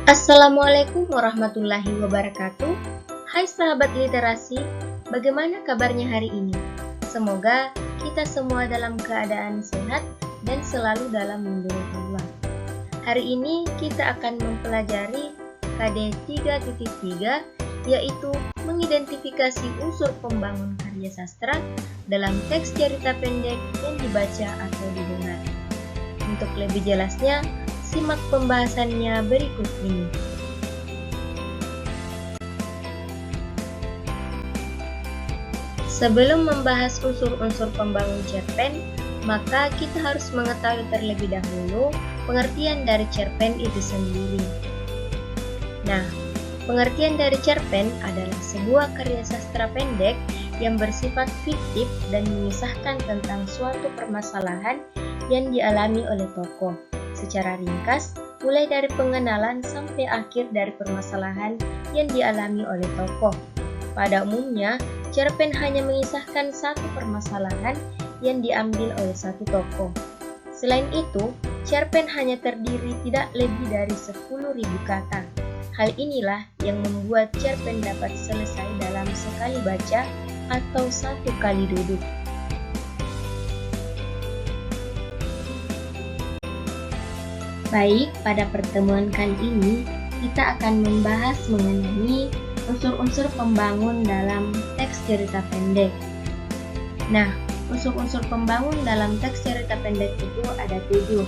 Assalamualaikum warahmatullahi wabarakatuh. Hai sahabat literasi, bagaimana kabarnya hari ini? Semoga kita semua dalam keadaan sehat dan selalu dalam lindungan Allah. Hari ini kita akan mempelajari KD 3.3, yaitu mengidentifikasi unsur pembangun karya sastra dalam teks cerita pendek yang dibaca atau didengar. Untuk lebih jelasnya, simak pembahasannya berikut ini. Sebelum membahas unsur-unsur pembangun cerpen, maka kita harus mengetahui terlebih dahulu pengertian dari cerpen itu sendiri. Nah, pengertian dari cerpen adalah sebuah karya sastra pendek yang bersifat fiktif dan mengisahkan tentang suatu permasalahan yang dialami oleh tokoh. Secara ringkas, mulai dari pengenalan sampai akhir dari permasalahan yang dialami oleh tokoh. Pada umumnya, cerpen hanya mengisahkan satu permasalahan yang diambil oleh satu tokoh. Selain itu, cerpen hanya terdiri tidak lebih dari 10.000 kata. Hal inilah yang membuat cerpen dapat selesai dalam sekali baca atau satu kali duduk. Baik, pada pertemuan kali ini kita akan membahas mengenai unsur-unsur pembangun dalam teks cerita pendek. Nah, unsur-unsur pembangun dalam teks cerita pendek itu ada 7.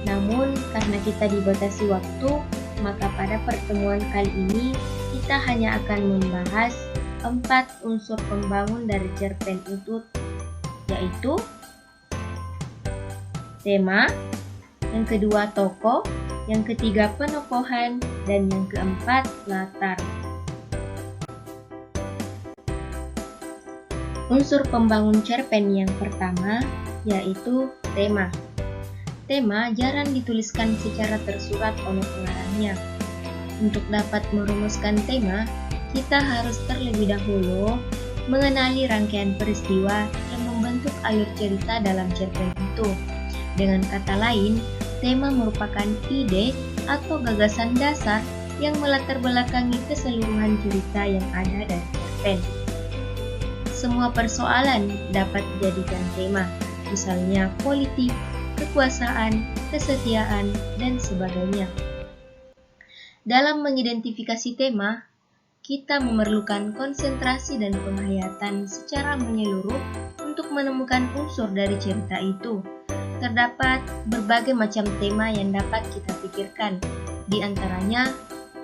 Namun, karena kita dibatasi waktu, maka pada pertemuan kali ini kita hanya akan membahas 4 unsur pembangun dari cerpen itu, yaitu tema, yang kedua tokoh, yang ketiga penokohan, dan yang keempat latar. Unsur pembangun cerpen yang pertama yaitu tema. Tema jarang dituliskan secara tersurat oleh pengarangnya. Untuk dapat merumuskan tema, kita harus terlebih dahulu mengenali rangkaian peristiwa yang membentuk alur cerita dalam cerpen itu. Dengan kata lain, tema merupakan ide atau gagasan dasar yang melatar belakangi keseluruhan cerita yang ada dari cerpen. Semua persoalan dapat dijadikan tema, misalnya politik, kekuasaan, kesetiaan, dan sebagainya. Dalam mengidentifikasi tema, kita memerlukan konsentrasi dan penghayatan secara menyeluruh untuk menemukan unsur dari cerita itu. Terdapat berbagai macam tema yang dapat kita pikirkan, di antaranya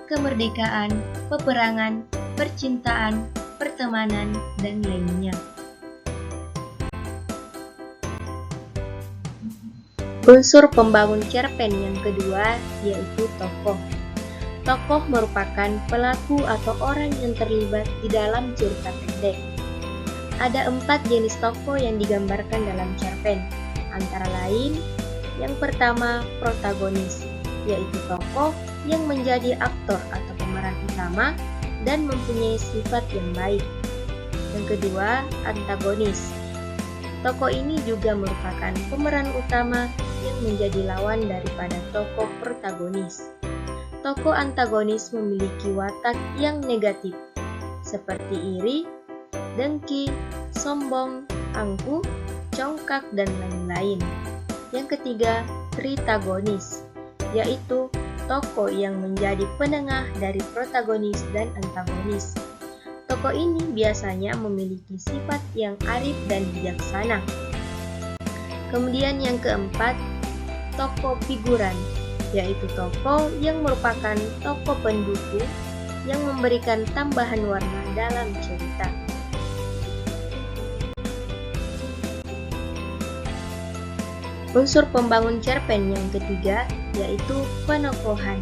kemerdekaan, peperangan, percintaan, pertemanan, dan lainnya. Unsur pembangun cerpen yang kedua yaitu tokoh. Tokoh merupakan pelaku atau orang yang terlibat di dalam cerita pendek. Ada 4 jenis tokoh yang digambarkan dalam cerpen. Antara lain, yang pertama protagonis, yaitu tokoh yang menjadi aktor atau pemeran utama dan mempunyai sifat yang baik. Yang kedua, antagonis. Tokoh ini juga merupakan pemeran utama yang menjadi lawan daripada tokoh protagonis. Tokoh antagonis memiliki watak yang negatif, seperti iri, dengki, sombong, angkuh, congkak, dan lain-lain. Yang ketiga, tritagonis, yaitu tokoh yang menjadi penengah dari protagonis dan antagonis. Tokoh ini biasanya memiliki sifat yang arif dan bijaksana. Kemudian yang keempat, tokoh figuran, yaitu tokoh yang merupakan tokoh pendukung yang memberikan tambahan warna dalam cerita. Unsur pembangun cerpen yang ketiga yaitu penokohan.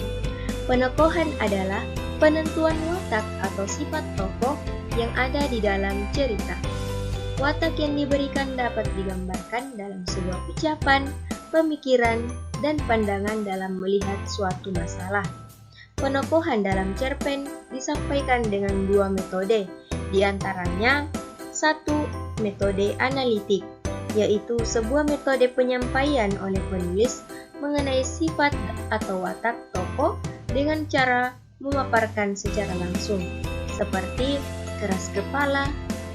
Penokohan adalah penentuan watak atau sifat tokoh yang ada di dalam cerita. Watak yang diberikan dapat digambarkan dalam sebuah ucapan, pemikiran, dan pandangan dalam melihat suatu masalah. Penokohan dalam cerpen disampaikan dengan 2 metode, di antaranya 1. Metode analitik, yaitu sebuah metode penyampaian oleh penulis mengenai sifat atau watak tokoh dengan cara memaparkan secara langsung, seperti keras kepala,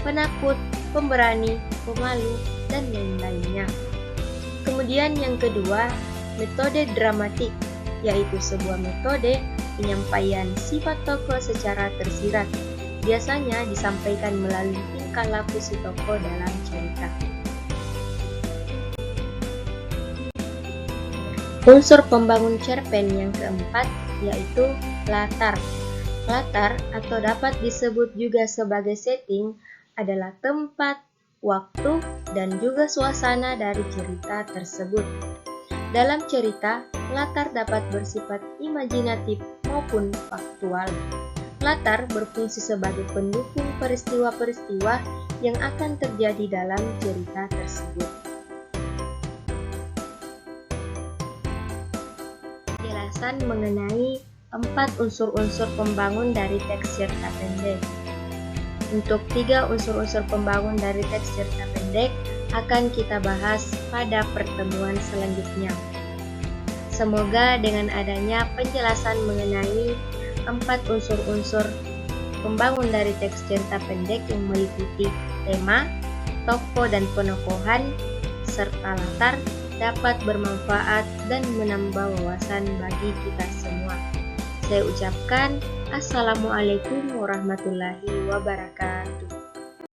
penakut, pemberani, pemalu, dan lain-lainnya. Kemudian yang kedua, metode dramatik, yaitu sebuah metode penyampaian sifat tokoh secara tersirat. Biasanya disampaikan melalui tingkah laku si tokoh dalam cerita. Unsur pembangun cerpen yang keempat yaitu latar. Latar atau dapat disebut juga sebagai setting adalah tempat, waktu, dan juga suasana dari cerita tersebut. Dalam cerita, latar dapat bersifat imajinatif maupun faktual. Latar berfungsi sebagai pendukung peristiwa-peristiwa yang akan terjadi dalam cerita tersebut. Penjelasan mengenai 4 unsur-unsur pembangun dari teks cerita pendek. Untuk 3 unsur-unsur pembangun dari teks cerita pendek akan kita bahas pada pertemuan selanjutnya. Semoga dengan adanya penjelasan mengenai 4 unsur-unsur pembangun dari teks cerita pendek yang meliputi tema, tokoh dan penokohan, serta latar dapat bermanfaat dan menambah wawasan bagi kita semua. Saya ucapkan Assalamualaikum warahmatullahi wabarakatuh.